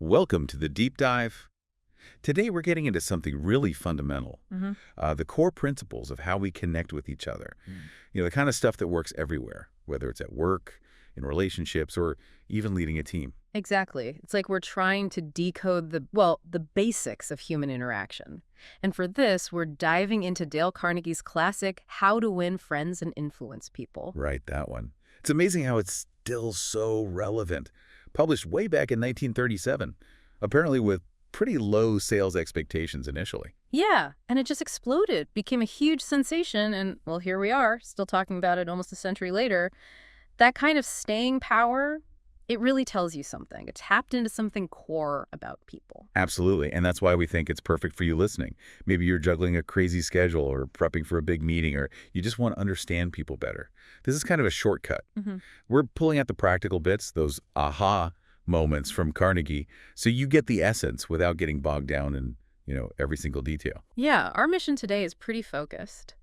Welcome to the deep dive. Today we're getting into something really fundamental, the core principles of how we connect with each other. The kind of stuff that works everywhere, whether it's at work, in relationships, or even leading a team. Exactly. It's like we're trying to decode the basics of human interaction. And for this, we're diving into Dale Carnegie's classic How to Win Friends and Influence People. Right, that one. It's amazing how it's still so relevant. Published way back in 1937, apparently with pretty low sales expectations initially. Yeah, and it just exploded, became a huge sensation, and, well, here we are, still talking about it almost a century later. That kind of staying power, it really tells you something. It tapped into something core about people. Absolutely, and that's why we think it's perfect for you listening. Maybe you're juggling a crazy schedule or prepping for a big meeting, or you just want to understand people better. This is kind of a shortcut. We're pulling out the practical bits, those aha moments from Carnegie, so you get the essence without getting bogged down in, every single detail. Yeah, our mission today is pretty focused.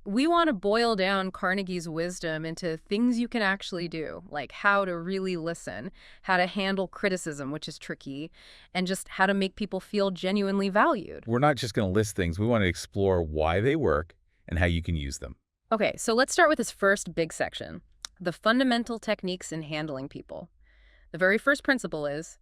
We want to boil down Carnegie's wisdom into things you can actually do, like how to really listen, how to handle criticism, which is tricky, and just how to make people feel genuinely valued. We're not just going to list things. We want to explore why they work and how you can use them. Okay, so let's start with this first big section, the fundamental techniques in handling people. The very first principle is,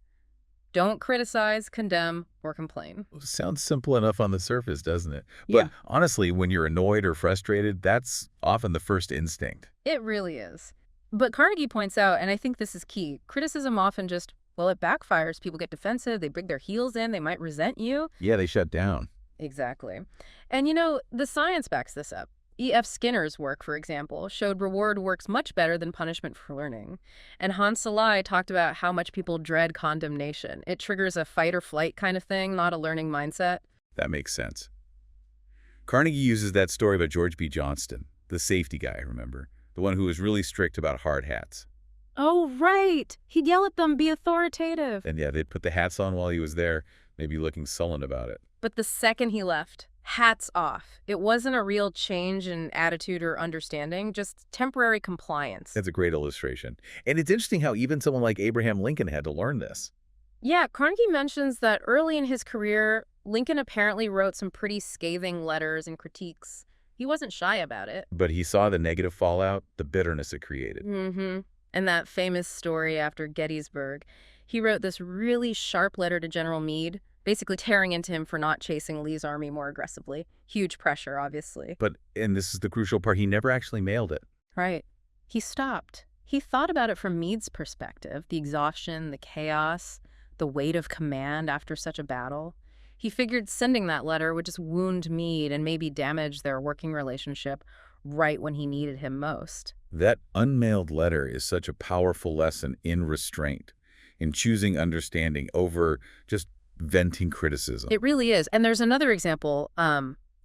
don't criticize, condemn, or complain. Sounds simple enough on the surface, doesn't it? But honestly, when you're annoyed or frustrated, that's often the first instinct. It really is. But Carnegie points out, and I think this is key, criticism often it backfires. People get defensive, they dig their heels in, they might resent you. Yeah, they shut down. Exactly. And the science backs this up. E.F. Skinner's work, for example, showed reward works much better than punishment for learning. And Hans Selye talked about how much people dread condemnation. It triggers a fight or flight kind of thing, not a learning mindset. That makes sense. Carnegie uses that story about George B. Johnston, the safety guy, remember? The one who was really strict about hard hats. Oh, right. He'd yell at them, be authoritative. And yeah, they'd put the hats on while he was there, maybe looking sullen about it. But the second he left, hats off. It wasn't a real change in attitude or understanding, just temporary compliance. That's a great illustration. And it's interesting how even someone like Abraham Lincoln had to learn this. Yeah, Carnegie mentions that early in his career, Lincoln apparently wrote some pretty scathing letters and critiques. He wasn't shy about it. But he saw the negative fallout, the bitterness it created. And that famous story after Gettysburg, he wrote this really sharp letter to General Meade, basically tearing into him for not chasing Lee's army more aggressively. Huge pressure, obviously. And this is the crucial part, he never actually mailed it. Right. He stopped. He thought about it from Meade's perspective, the exhaustion, the chaos, the weight of command after such a battle. He figured sending that letter would just wound Meade and maybe damage their working relationship right when he needed him most. That unmailed letter is such a powerful lesson in restraint, in choosing understanding over just venting criticism. It really is. And there's another example.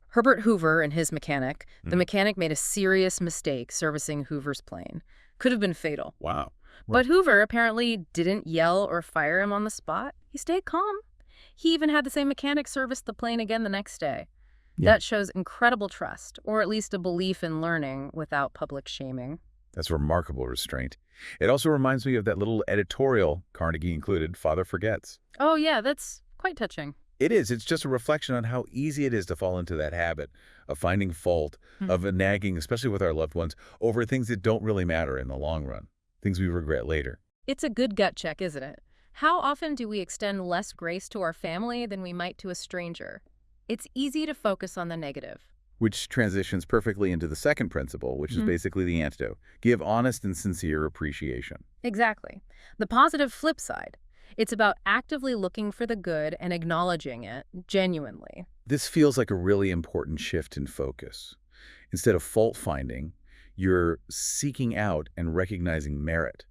Herbert Hoover and his mechanic. The mechanic made a serious mistake servicing Hoover's plane. Could have been fatal. Wow. But Hoover apparently didn't yell or fire him on the spot. He stayed calm. He even had the same mechanic service the plane again the next day. Yeah. That shows incredible trust, or at least a belief in learning without public shaming. That's remarkable restraint. It also reminds me of that little editorial Carnegie included, Father Forgets. Oh, yeah, that's quite touching. It is. It's just a reflection on how easy it is to fall into that habit of finding fault, of nagging, especially with our loved ones, over things that don't really matter in the long run, things we regret later. It's a good gut check, isn't it? How often do we extend less grace to our family than we might to a stranger? It's easy to focus on the negative. Which transitions perfectly into the second principle, which is basically the antidote. Give honest and sincere appreciation. Exactly. The positive flip side. It's about actively looking for the good and acknowledging it genuinely. This feels like a really important shift in focus. Instead of fault-finding, you're seeking out and recognizing merit.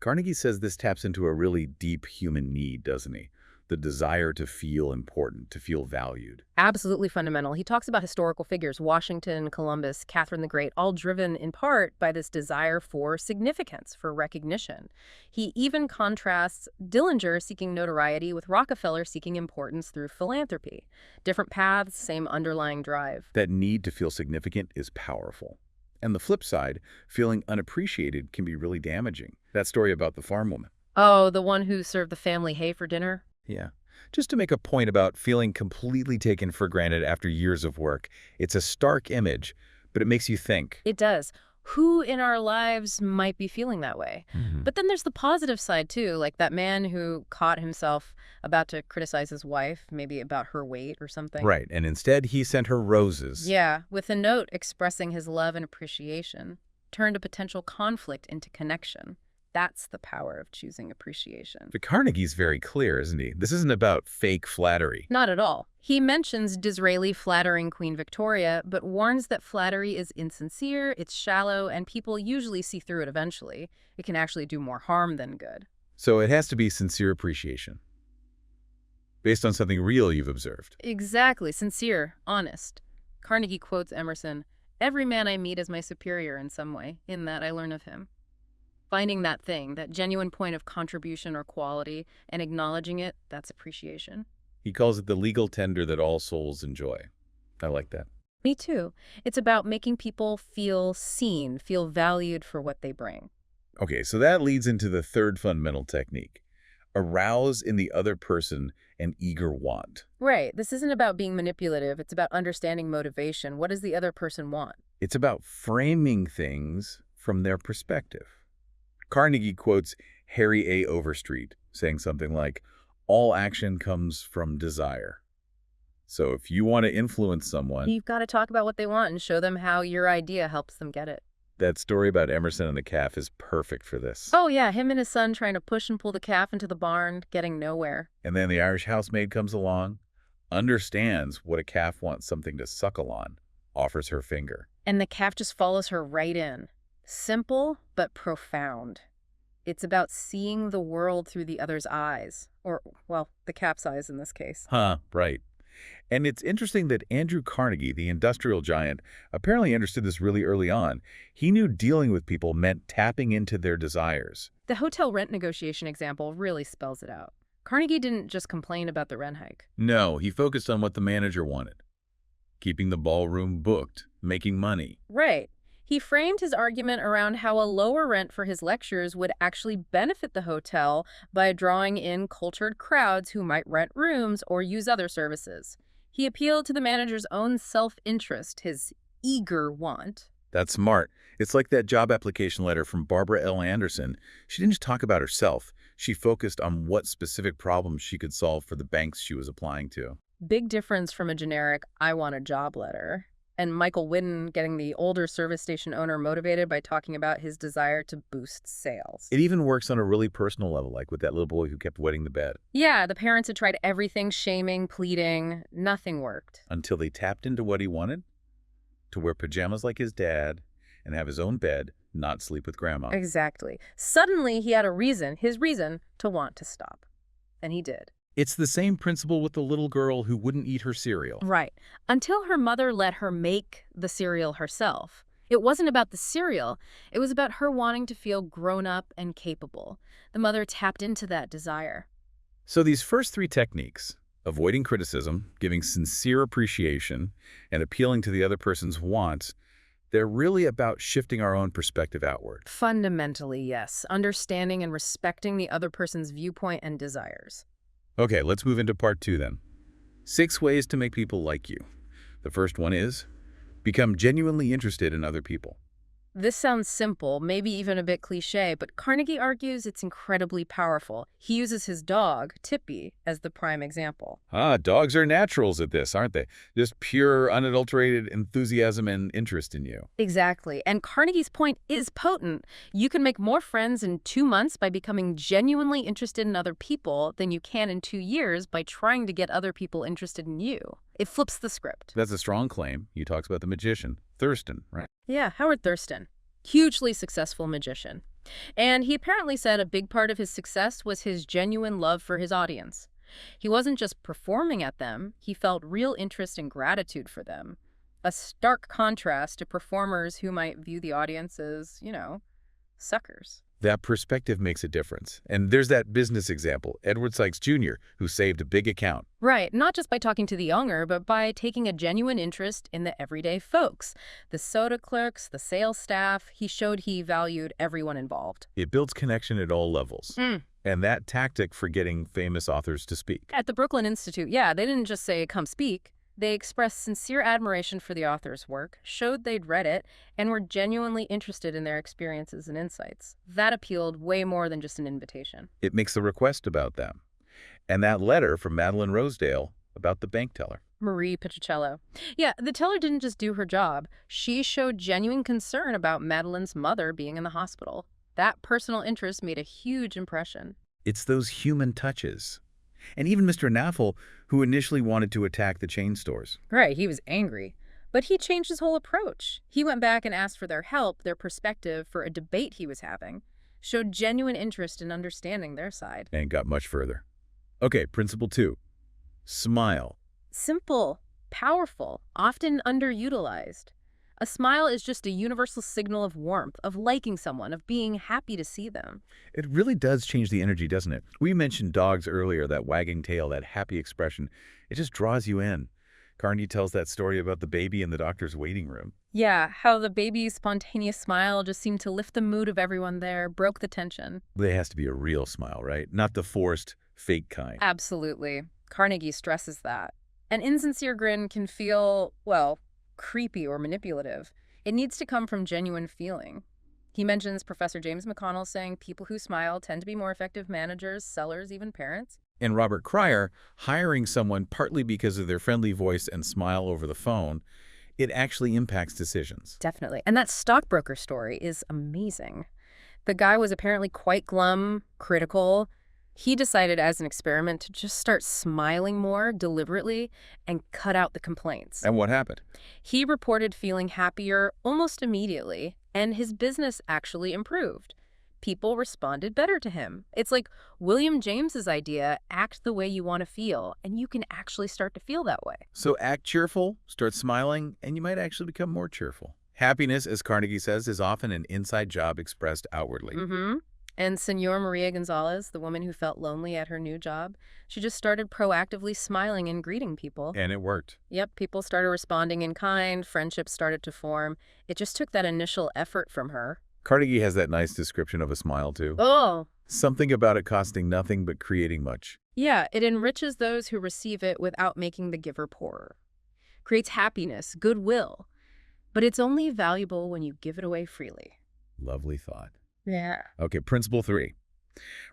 Carnegie says this taps into a really deep human need, doesn't he? The desire to feel important, to feel valued. Absolutely fundamental. He talks about historical figures, Washington, Columbus, Catherine the Great, all driven in part by this desire for significance, for recognition. He even contrasts Dillinger seeking notoriety with Rockefeller seeking importance through philanthropy. Different paths, same underlying drive. That need to feel significant is powerful. And the flip side, feeling unappreciated can be really damaging. That story about the farm woman. Oh, the one who served the family hay for dinner? Yeah. Just to make a point about feeling completely taken for granted after years of work. It's a stark image, but it makes you think. It does. Who in our lives might be feeling that way? But then there's the positive side, too, like that man who caught himself about to criticize his wife, maybe about her weight or something. Right, and instead he sent her roses. Yeah, with a note expressing his love and appreciation, turned a potential conflict into connection. That's the power of choosing appreciation. But Carnegie's very clear, isn't he? This isn't about fake flattery. Not at all. He mentions Disraeli flattering Queen Victoria, but warns that flattery is insincere, it's shallow, and people usually see through it eventually. It can actually do more harm than good. So it has to be sincere appreciation, based on something real you've observed. Exactly. Sincere. Honest. Carnegie quotes Emerson, "Every man I meet is my superior in some way. In that I learn of him." Finding that thing, that genuine point of contribution or quality, and acknowledging it, that's appreciation. He calls it the legal tender that all souls enjoy. I like that. Me too. It's about making people feel seen, feel valued for what they bring. Okay, so that leads into the third fundamental technique. Arouse in the other person an eager want. Right. This isn't about being manipulative. It's about understanding motivation. What does the other person want? It's about framing things from their perspective. Carnegie quotes Harry A. Overstreet, saying something like, "All action comes from desire." So if you want to influence someone, You've got to talk about what they want and show them how your idea helps them get it. that story about Emerson and the calf is perfect for this. Oh, yeah, him and his son trying to push and pull the calf into the barn, getting nowhere. And then the Irish housemaid comes along, understands what a calf wants something to suckle on, offers her finger. And the calf just follows her right in. Simple, but profound. It's about seeing the world through the other's eyes. Or, well, the calf's eyes in this case. Huh, right. And it's interesting that Andrew Carnegie, the industrial giant, apparently understood this really early on. He knew dealing with people meant tapping into their desires. The hotel rent negotiation example really spells it out. Carnegie didn't just complain about the rent hike. No, he focused on what the manager wanted. Keeping the ballroom booked, making money. Right. He framed his argument around how a lower rent for his lectures would actually benefit the hotel by drawing in cultured crowds who might rent rooms or use other services. He appealed to the manager's own self-interest, his eager want. That's smart. It's like that job application letter from Barbara L. Anderson. She didn't just talk about herself. She focused on what specific problems she could solve for the banks she was applying to. Big difference from a generic, "I want a job" letter. And Michael Whidden getting the older service station owner motivated by talking about his desire to boost sales. It even works on a really personal level, like with that little boy who kept wetting the bed. Yeah, the parents had tried everything, shaming, pleading. Nothing worked. Until they tapped into what he wanted, to wear pajamas like his dad and have his own bed, not sleep with grandma. Exactly. Suddenly, he had a reason, his reason, to want to stop. And he did. It's the same principle with the little girl who wouldn't eat her cereal. Right. Until her mother let her make the cereal herself. It wasn't about the cereal. It was about her wanting to feel grown up and capable. The mother tapped into that desire. So these first three techniques, avoiding criticism, giving sincere appreciation, and appealing to the other person's wants, they're really about shifting our own perspective outward. Fundamentally, yes. Understanding and respecting the other person's viewpoint and desires. Okay, let's move into part 2 then. 6 ways to make people like you. The first one is, become genuinely interested in other people. This sounds simple, maybe even a bit cliche, but Carnegie argues it's incredibly powerful. He uses his dog, Tippy, as the prime example. Dogs are naturals at this, aren't they? Just pure, unadulterated enthusiasm and interest in you. Exactly. And Carnegie's point is potent. You can make more friends in 2 months by becoming genuinely interested in other people than you can in 2 years by trying to get other people interested in you. It flips the script. That's a strong claim. He talks about the magician, Thurston, right? Yeah, Howard Thurston. Hugely successful magician. And he apparently said a big part of his success was his genuine love for his audience. He wasn't just performing at them, he felt real interest and gratitude for them. A stark contrast to performers who might view the audience as, suckers. That perspective makes a difference. And there's that business example, Edward Sykes Jr., who saved a big account. Right, not just by talking to the younger, but by taking a genuine interest in the everyday folks. The soda clerks, the sales staff, he showed he valued everyone involved. It builds connection at all levels. And that tactic for getting famous authors to speak. At the Brooklyn Institute, yeah, they didn't just say, come speak. They expressed sincere admiration for the author's work, showed they'd read it, and were genuinely interested in their experiences and insights. That appealed way more than just an invitation. It makes a request about them. And that letter from Madeline Rosedale about the bank teller. Marie Piccicello. Yeah, the teller didn't just do her job. She showed genuine concern about Madeline's mother being in the hospital. That personal interest made a huge impression. It's those human touches. And even Mr. Naffel, who initially wanted to attack the chain stores. Right, he was angry. But he changed his whole approach. He went back and asked for their help, their perspective for a debate he was having. Showed genuine interest in understanding their side. And got much further. Okay, principle 2. Smile. Simple, powerful, often underutilized. A smile is just a universal signal of warmth, of liking someone, of being happy to see them. It really does change the energy, doesn't it? We mentioned dogs earlier, that wagging tail, that happy expression. It just draws you in. Carnegie tells that story about the baby in the doctor's waiting room. Yeah, how the baby's spontaneous smile just seemed to lift the mood of everyone there, broke the tension. There has to be a real smile, right? Not the forced, fake kind. Absolutely. Carnegie stresses that. An insincere grin can feel, well, creepy or manipulative. It needs to come from genuine feeling. He mentions Professor James McConnell saying people who smile tend to be more effective managers, sellers, even parents. And Robert Cryer, hiring someone partly because of their friendly voice and smile over the phone, it actually impacts decisions. Definitely. And that stockbroker story is amazing. The guy was apparently quite glum, critical. He decided as an experiment to just start smiling more deliberately and cut out the complaints. And what happened? He reported feeling happier almost immediately, and his business actually improved. People responded better to him. It's like William James's idea, act the way you want to feel, and you can actually start to feel that way. So act cheerful, start smiling, and you might actually become more cheerful. Happiness, as Carnegie says, is often an inside job expressed outwardly. And Senor Maria Gonzalez, the woman who felt lonely at her new job, she just started proactively smiling and greeting people. And it worked. Yep, people started responding in kind, friendships started to form. It just took that initial effort from her. Carnegie has that nice description of a smile, too. Oh! Something about it costing nothing but creating much. Yeah, it enriches those who receive it without making the giver poorer. Creates happiness, goodwill. But it's only valuable when you give it away freely. Lovely thought. Yeah. Okay, principle 3.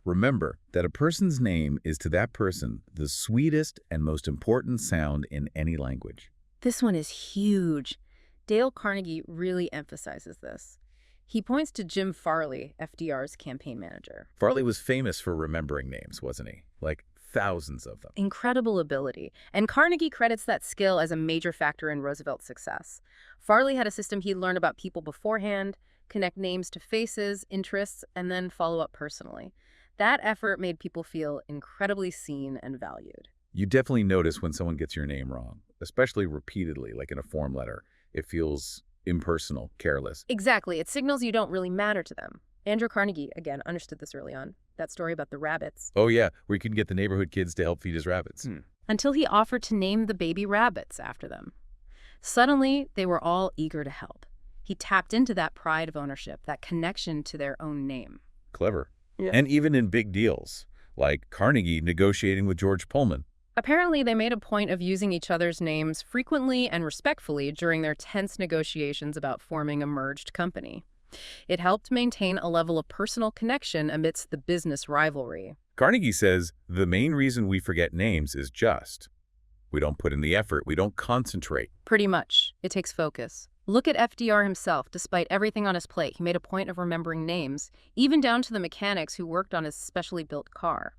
Remember that a person's name is to that person the sweetest and most important sound in any language. This one is huge. Dale Carnegie really emphasizes this. He points to Jim Farley, FDR's campaign manager. Farley was famous for remembering names, wasn't he? Like thousands of them. Incredible ability. And Carnegie credits that skill as a major factor in Roosevelt's success. Farley had a system he'd learned about people beforehand, connect names to faces, interests, and then follow up personally. That effort made people feel incredibly seen and valued. You definitely notice when someone gets your name wrong, especially repeatedly, like in a form letter. It feels impersonal, careless. Exactly. It signals you don't really matter to them. Andrew Carnegie, again, understood this early on. That story about the rabbits. Oh, yeah, where you can get the neighborhood kids to help feed his rabbits. Until he offered to name the baby rabbits after them. Suddenly, they were all eager to help. He tapped into that pride of ownership, that connection to their own name. Clever. Yeah. And even in big deals, like Carnegie negotiating with George Pullman. Apparently, they made a point of using each other's names frequently and respectfully during their tense negotiations about forming a merged company. It helped maintain a level of personal connection amidst the business rivalry. Carnegie says the main reason we forget names is just we don't put in the effort, we don't concentrate. Pretty much. It takes focus. Look at FDR himself. Despite everything on his plate, he made a point of remembering names, even down to the mechanics who worked on his specially built car.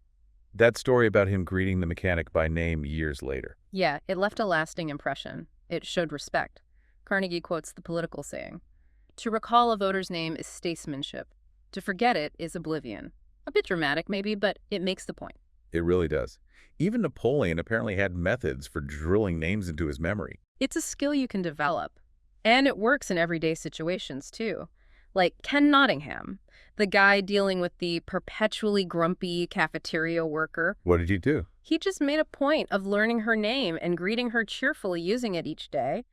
That story about him greeting the mechanic by name years later. Yeah, it left a lasting impression. It showed respect. Carnegie quotes the political saying, "To recall a voter's name is statesmanship. To forget it is oblivion." A bit dramatic, maybe, but it makes the point. It really does. Even Napoleon apparently had methods for drilling names into his memory. It's a skill you can develop. And it works in everyday situations, too. Like Ken Nottingham, the guy dealing with the perpetually grumpy cafeteria worker. What did you do? He just made a point of learning her name and greeting her cheerfully using it each day.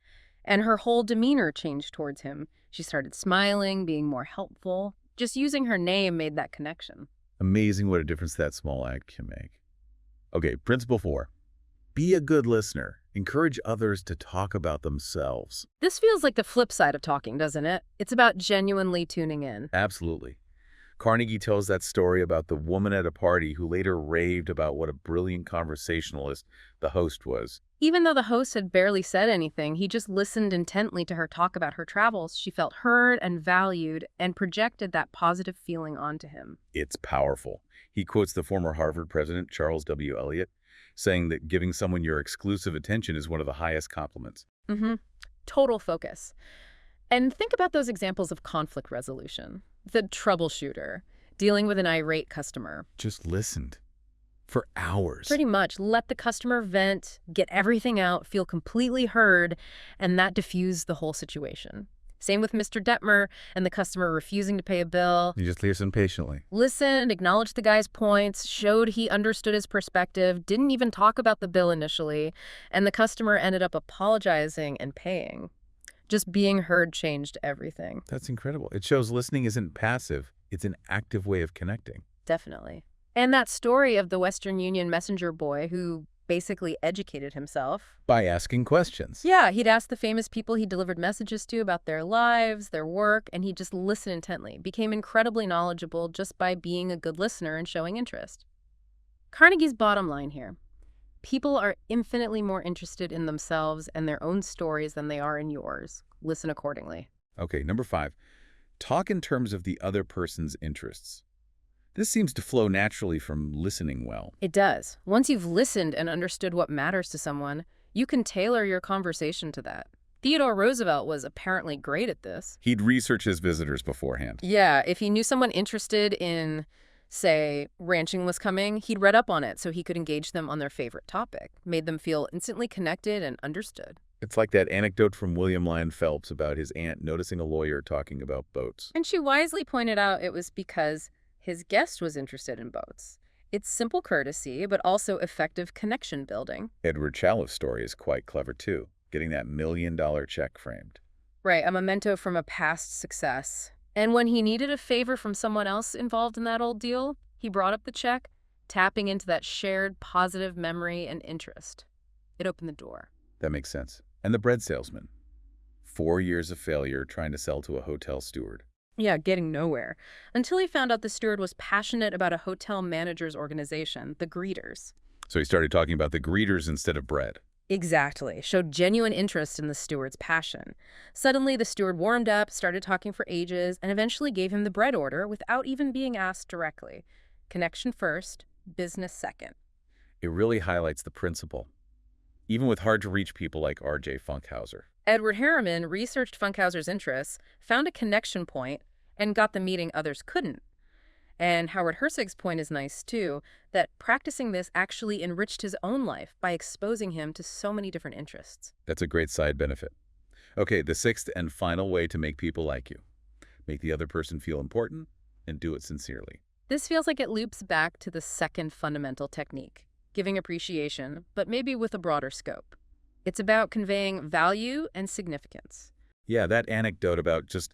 And her whole demeanor changed towards him. She started smiling, being more helpful. Just using her name made that connection. Amazing what a difference that small act can make. Okay, principle 4. Be a good listener. Encourage others to talk about themselves. This feels like the flip side of talking, doesn't it? It's about genuinely tuning in. Absolutely. Carnegie tells that story about the woman at a party who later raved about what a brilliant conversationalist the host was. Even though the host had barely said anything, he just listened intently to her talk about her travels. She felt heard and valued and projected that positive feeling onto him. It's powerful. He quotes the former Harvard president, Charles W. Eliot, saying that giving someone your exclusive attention is one of the highest compliments. Total focus. And think about those examples of conflict resolution. The troubleshooter, dealing with an irate customer. Just listened for hours. Pretty much. Let the customer vent, get everything out, feel completely heard, and that diffused the whole situation. Same with Mr. Detmer and the customer refusing to pay a bill. You just listen patiently. Listened, acknowledged the guy's points, showed he understood his perspective, didn't even talk about the bill initially, and the customer ended up apologizing and paying. Just being heard changed everything. That's incredible. It shows listening isn't passive. It's an active way of connecting. Definitely. And that story of the Western Union messenger boy who basically educated himself. By asking questions. Yeah, he'd ask the famous people he delivered messages to about their lives, their work, and he'd just listen intently. Became incredibly knowledgeable just by being a good listener and showing interest. Carnegie's bottom line here. People are infinitely more interested in themselves and their own stories than they are in yours. Listen accordingly. Okay, number 5. Talk in terms of the other person's interests. This seems to flow naturally from listening well. It does. Once you've listened and understood what matters to someone, you can tailor your conversation to that. Theodore Roosevelt was apparently great at this. He'd research his visitors beforehand. Yeah, if he knew someone interested in, say, ranching was coming, he'd read up on it so he could engage them on their favorite topic, made them feel instantly connected and understood. It's like that anecdote from William Lyon Phelps about his aunt noticing a lawyer talking about boats. And she wisely pointed out it was because his guest was interested in boats. It's simple courtesy, but also effective connection building. Edward Chalif's story is quite clever, too, getting that $1 million check framed. Right, a memento from a past success. And when he needed a favor from someone else involved in that old deal, he brought up the check, tapping into that shared positive memory and interest. It opened the door. That makes sense. And the bread salesman. 4 years of failure trying to sell to a hotel steward. Yeah, getting nowhere. Until he found out the steward was passionate about a hotel manager's organization, the Greeters. So he started talking about the greeters instead of bread. Exactly. Showed genuine interest in the steward's passion. Suddenly, the steward warmed up, started talking for ages, and eventually gave him the bread order without even being asked directly. Connection first, business second. It really highlights the principle, even with hard-to-reach people like R.J. Funkhauser. Edward Harriman researched Funkhauser's interests, found a connection point, and got the meeting others couldn't. And Howard Hersig's point is nice, too, that practicing this actually enriched his own life by exposing him to so many different interests. That's a great side benefit. Okay, the 6th and final way to make people like you. Make the other person feel important and do it sincerely. This feels like it loops back to the second fundamental technique, giving appreciation, but maybe with a broader scope. It's about conveying value and significance. Yeah, that anecdote about just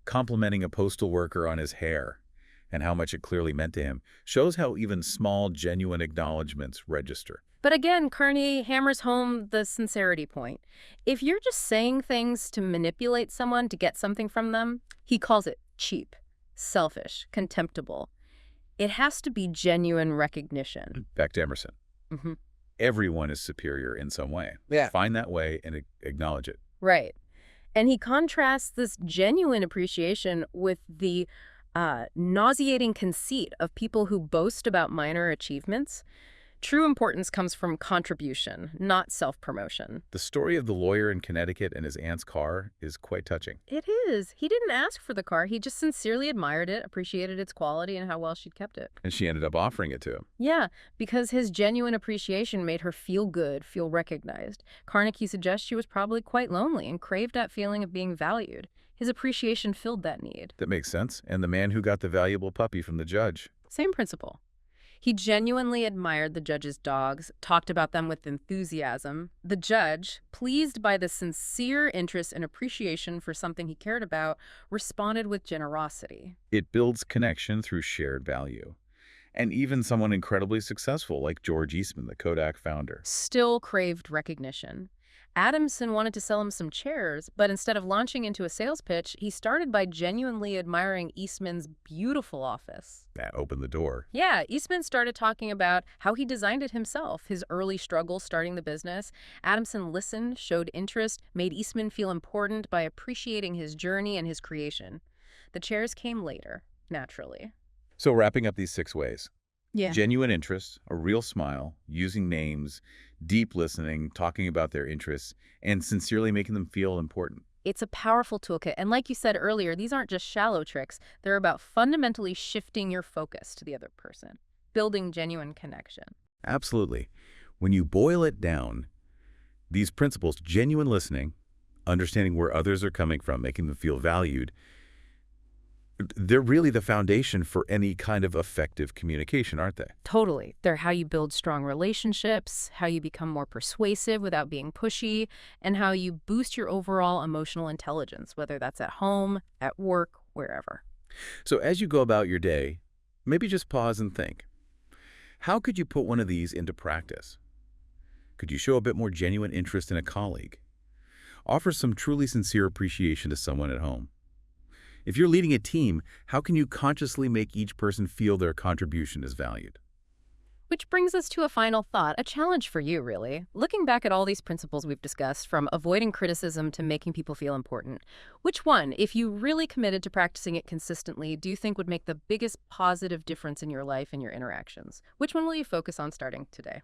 complimenting a postal worker on his hair and how much it clearly meant to him shows how even small, genuine acknowledgments register. But again, Carney hammers home the sincerity point. If you're just saying things to manipulate someone to get something from them, he calls it cheap, selfish, contemptible. It has to be genuine recognition. Back to Emerson. Mm-hmm. Everyone is superior in some way. Yeah. Find that way and acknowledge it. Right. And he contrasts this genuine appreciation with the nauseating conceit of people who boast about minor achievements. True importance comes from contribution, not self-promotion. The story of the lawyer in Connecticut and his aunt's car is quite touching. It is. He didn't ask for the car. He just sincerely admired it, appreciated its quality, and how well she'd kept it. And she ended up offering it to him. Yeah, because his genuine appreciation made her feel good, feel recognized. Carnegie suggests she was probably quite lonely and craved that feeling of being valued. His appreciation filled that need. That makes sense. And the man who got the valuable puppy from the judge. Same principle. He genuinely admired the judge's dogs, talked about them with enthusiasm. The judge, pleased by the sincere interest and appreciation for something he cared about, responded with generosity. It builds connection through shared value. And even someone incredibly successful like George Eastman, the Kodak founder. Still craved recognition. Adamson wanted to sell him some chairs, but instead of launching into a sales pitch, he started by genuinely admiring Eastman's beautiful office. That opened the door. Yeah, Eastman started talking about how he designed it himself, his early struggles starting the business. Adamson listened, showed interest, made Eastman feel important by appreciating his journey and his creation. The chairs came later, naturally. So wrapping up these 6 ways. Yeah. Genuine interest, a real smile, using names, deep listening, talking about their interests, and sincerely making them feel important. It's a powerful toolkit. And like you said earlier, these aren't just shallow tricks. They're about fundamentally shifting your focus to the other person, building genuine connection. Absolutely. When you boil it down, these principles, genuine listening, understanding where others are coming from, making them feel valued, they're really the foundation for any kind of effective communication, aren't they? Totally. They're how you build strong relationships, how you become more persuasive without being pushy, and how you boost your overall emotional intelligence, whether that's at home, at work, wherever. So as you go about your day, maybe just pause and think. How could you put one of these into practice? Could you show a bit more genuine interest in a colleague? Offer some truly sincere appreciation to someone at home? If you're leading a team, how can you consciously make each person feel their contribution is valued? Which brings us to a final thought, a challenge for you, really. Looking back at all these principles we've discussed, from avoiding criticism to making people feel important, which one, if you really committed to practicing it consistently, do you think would make the biggest positive difference in your life and your interactions? Which one will you focus on starting today?